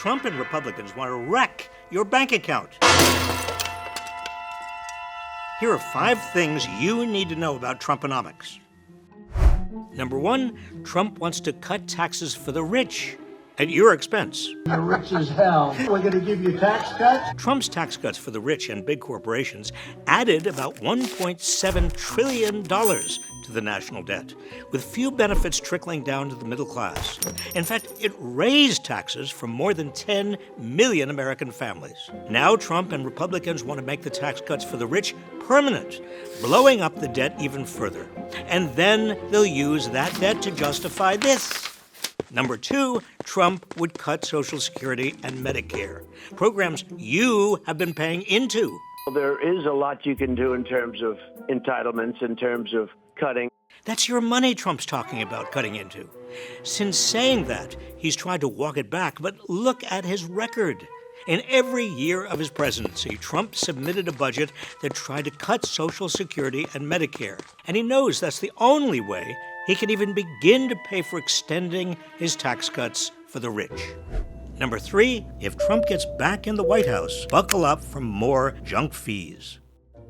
Trump and Republicans want to wreck your bank account. Here are 5 things you need to know about Trumponomics. Number 1, Trump wants to cut taxes for the rich at your expense. You're rich as hell. We're going to give you tax cuts? Trump's tax cuts for the rich and big corporations added about $1.7 trillion to the national debt, with few benefits trickling down to the middle class. In fact, it raised taxes for more than 10 million American families. Now Trump and Republicans want to make the tax cuts for the rich permanent, blowing up the debt even further. And then they'll use that debt to justify this. Number 2, Trump would cut Social Security and Medicare, programs you have been paying into. There is a lot you can do in terms of entitlements, in terms of cutting. That's your money Trump's talking about cutting into. Since saying that, he's tried to walk it back, but look at his record. In every year of his presidency, Trump submitted a budget that tried to cut Social Security and Medicare. And he knows that's the only way he can even begin to pay for extending his tax cuts for the rich. Number 3, if Trump gets back in the White House, buckle up for more junk fees.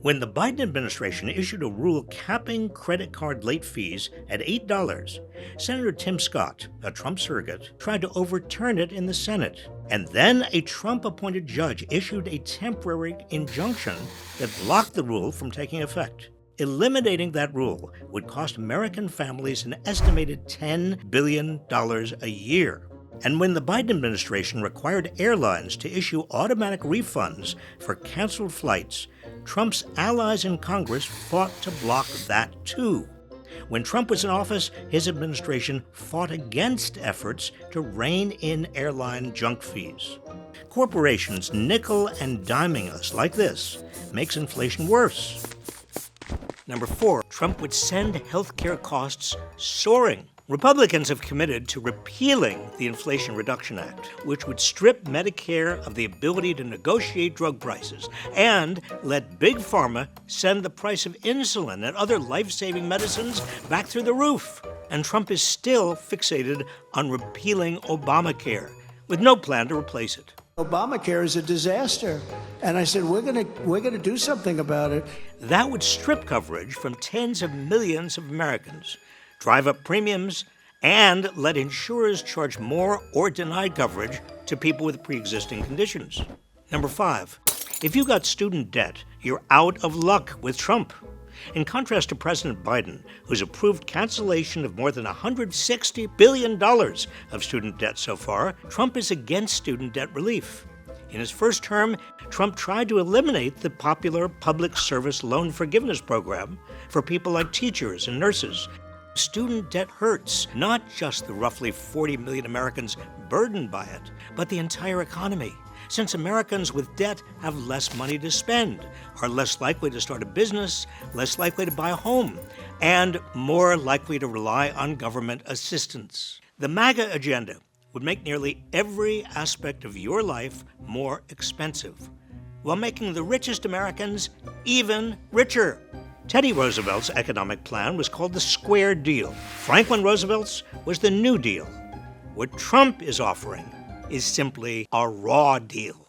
When the Biden administration issued a rule capping credit card late fees at $8, Senator Tim Scott, a Trump surrogate, tried to overturn it in the Senate. And then a Trump-appointed judge issued a temporary injunction that blocked the rule from taking effect. Eliminating that rule would cost American families an estimated $10 billion a year. And when the Biden administration required airlines to issue automatic refunds for canceled flights, Trump's allies in Congress fought to block that too. When Trump was in office, his administration fought against efforts to rein in airline junk fees. Corporations nickel and diming us like this makes inflation worse. Number 4, Trump would send healthcare costs soaring. Republicans have committed to repealing the Inflation Reduction Act, which would strip Medicare of the ability to negotiate drug prices and let Big Pharma send the price of insulin and other life-saving medicines back through the roof. And Trump is still fixated on repealing Obamacare, with no plan to replace it. Obamacare is a disaster. And I said, we're gonna do something about it. That would strip coverage from tens of millions of Americans, drive up premiums, and let insurers charge more or deny coverage to people with pre-existing conditions. Number 5, if you got student debt, you're out of luck with Trump. In contrast to President Biden, who's approved cancellation of more than $160 billion of student debt so far, Trump is against student debt relief. In his first term, Trump tried to eliminate the popular public service loan forgiveness program for people like teachers and nurses. Student debt hurts not just the roughly 40 million Americans burdened by it, but the entire economy. Since Americans with debt have less money to spend, are less likely to start a business, less likely to buy a home, and more likely to rely on government assistance. The MAGA agenda would make nearly every aspect of your life more expensive, while making the richest Americans even richer. Teddy Roosevelt's economic plan was called the Square Deal. Franklin Roosevelt's was the New Deal. What Trump is offering is simply a raw deal.